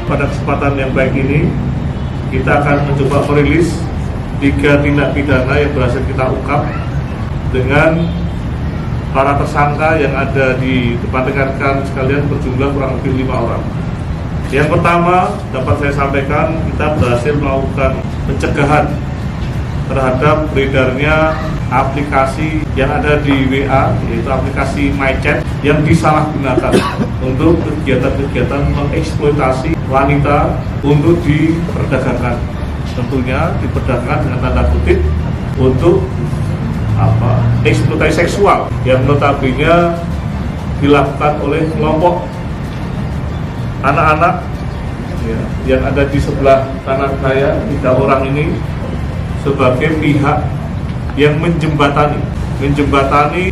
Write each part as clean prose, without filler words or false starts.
pada kesempatan yang baik ini kita akan mencoba merilis 3 tindak pidana yang berhasil kita ungkap dengan para tersangka yang ada di depan rekan-rekan sekalian berjumlah kurang lebih 5 orang. Yang pertama dapat saya sampaikan, kita berhasil melakukan pencegahan terhadap beredarnya aplikasi yang ada di WA, yaitu aplikasi MyChat yang disalahgunakan untuk kegiatan-kegiatan mengeksploitasi wanita untuk diperdagangkan. Tentunya diperdagangkan dengan tanda kutip untuk eksploitasi seksual yang notabene dilakukan oleh kelompok anak-anak ya, yang ada di sebelah kanan saya, 3 orang ini sebagai pihak yang menjembatani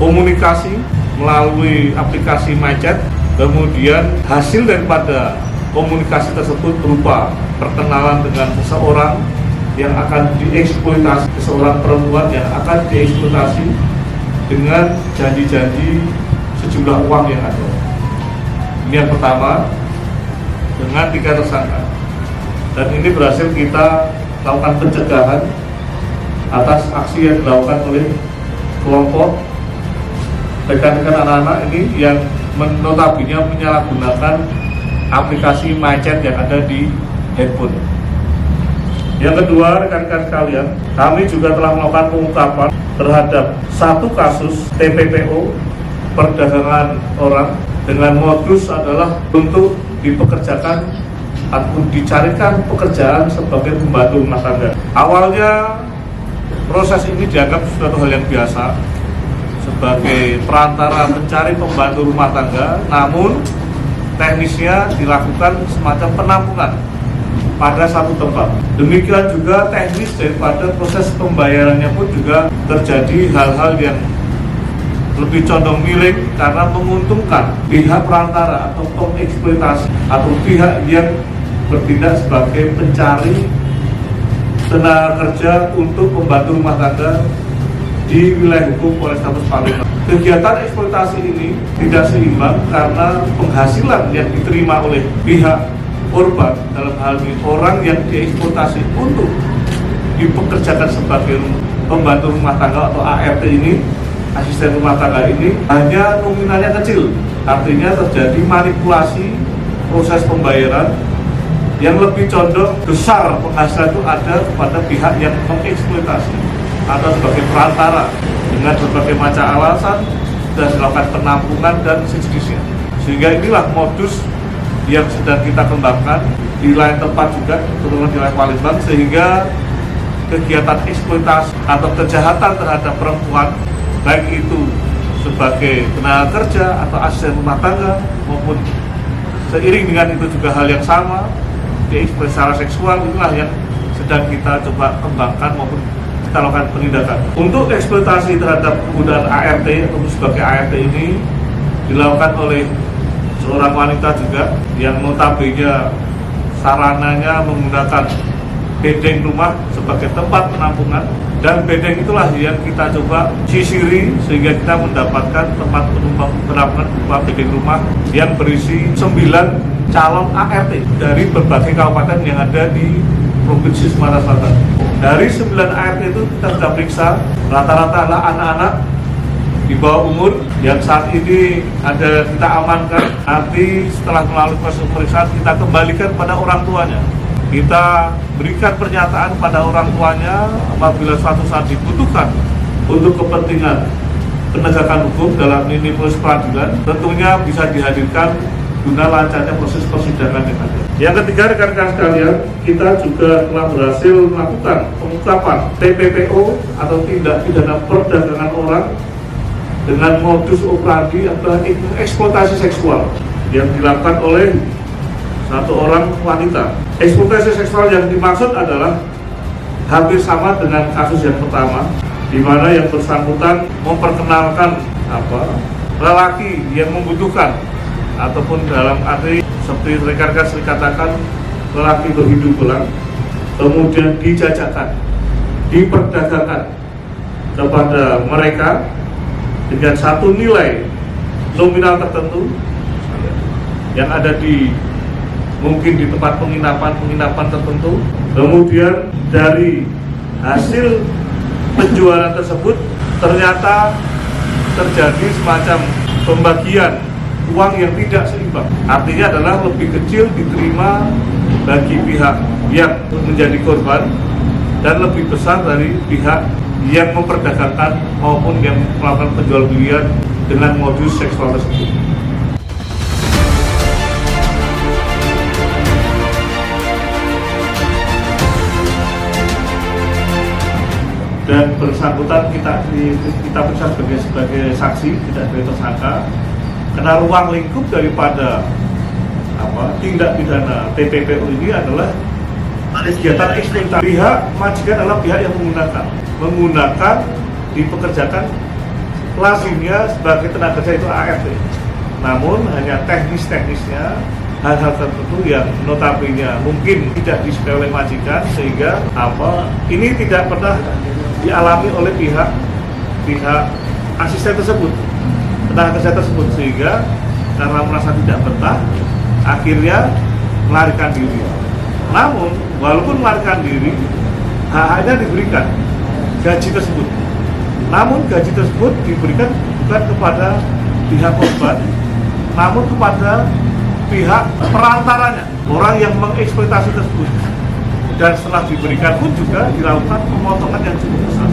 komunikasi melalui aplikasi MyChat. Kemudian hasil daripada komunikasi tersebut berupa perkenalan dengan seseorang yang akan dieksploitasi, seorang perempuan yang akan dieksploitasi dengan janji-janji sejumlah uang yang ada. Ini yang pertama, dengan 3 tersangka, dan ini berhasil kita lakukan pencegahan atas aksi yang dilakukan oleh kelompok rekan-rekan anak-anak ini yang notabene menyalahgunakan aplikasi MyChat yang ada di handphone. Yang kedua, rekan-rekan sekalian, kami juga telah melakukan pengungkapan terhadap 1 kasus TPPO, perdagangan orang, dengan modus adalah untuk dipekerjakan ataupun dicarikan pekerjaan sebagai pembantu rumah tangga. Awalnya proses ini dianggap suatu hal yang biasa sebagai perantara mencari pembantu rumah tangga, namun teknisnya dilakukan semacam penampungan pada satu tempat. Demikian juga teknis daripada proses pembayarannya pun juga terjadi hal-hal yang lebih condong miring karena menguntungkan pihak perantara atau pengeksploitasi atau pihak yang bertindak sebagai pencari tenaga kerja untuk pembantu rumah tangga di wilayah hukum Polrestabes Palembang. Kegiatan eksploitasi ini tidak seimbang karena penghasilan yang diterima oleh pihak korban, dalam hal ini orang yang dieksploitasi untuk dipekerjakan sebagai pembantu rumah tangga atau ART ini, asisten rumah tangga ini, hanya nominalnya kecil. Artinya terjadi manipulasi proses pembayaran yang lebih condong besar penghasilan itu ada kepada pihak yang mengeksploitasi atau sebagai perantara dengan berbagai macam alasan dan dilakukan penampungan dan sejenisnya. Sehingga inilah modus yang sedang kita kembangkan di lain tempat juga, terutama di wilayah Palembang, sehingga kegiatan eksploitasi atau kejahatan terhadap perempuan, baik itu sebagai tenaga kerja atau asisten rumah tangga, maupun seiring dengan itu juga hal yang sama, dieksploitasi secara seksual, inilah yang sedang kita coba kembangkan maupun kita lakukan penindakan. Untuk eksploitasi terhadap penggunaan ART atau sebagai ART ini dilakukan oleh seorang wanita juga yang notabene sarananya menggunakan bedeng rumah sebagai tempat penampungan, dan bedeng itulah yang kita coba sisiri sehingga kita mendapatkan tempat penampungan berupa bedeng rumah yang berisi 9 calon ART dari berbagai kabupaten yang ada di Provinsi Sumatera Selatan. Dari 9 ART itu kita sudah periksa, rata-rata adalah anak-anak di bawah umur yang saat ini ada kita amankan. Nanti setelah melalui proses pemeriksaan kita kembalikan pada orang tuanya. Kita berikan pernyataan pada orang tuanya apabila suatu saat dibutuhkan untuk kepentingan penegakan hukum dalam ini proses peradilan, tentunya bisa dihadirkan guna lancarnya proses persidangan yang ada. Yang ketiga, rekan-rekan sekalian, kita juga telah berhasil melakukan pengungkapan TPPO atau tindak pidana perdagangan orang dengan modus operandi adalah eksploitasi seksual yang dilakukan oleh 1 orang wanita. Eksploitasi seksual yang dimaksud adalah hampir sama dengan kasus yang pertama, di mana yang bersangkutan memperkenalkan lelaki yang membutuhkan, ataupun dalam arti seperti rekan-rekan sering katakan lelaki berhidung belang, kemudian dijajakan, diperdagangkan kepada mereka dengan satu nilai nominal tertentu yang ada di mungkin di tempat penginapan tertentu. Kemudian dari hasil penjualan tersebut ternyata terjadi semacam pembagian uang yang tidak seimbang. Artinya adalah lebih kecil diterima bagi pihak yang menjadi korban dan lebih besar dari pihak yang memperdagangkan maupun yang melakukan penjual belian dengan modus seksual tersebut. Dan bersangkutan kita periksa sebagai saksi, tidak sebagai tersangka, karena ruang lingkup daripada tindak pidana TPPU ini adalah kegiatan eksploitasi. Pihak majikan adalah pihak yang menggunakan dipekerjakan lazimnya sebagai tenaga kerja itu ART. Namun hanya teknisnya hal-hal tertentu yang notabene mungkin tidak disukai oleh majikan, sehingga ini tidak pernah dialami oleh pihak asisten tersebut, tenaga kerja tersebut, sehingga karena merasa tidak betah akhirnya melarikan diri. Namun walaupun melarikan diri, hak-haknya diberikan gaji tersebut. Namun gaji tersebut diberikan bukan kepada pihak korban, namun kepada pihak perantaranya, orang yang mengeksploitasi tersebut. Dan setelah diberikan pun juga dilakukan pemotongan yang cukup besar.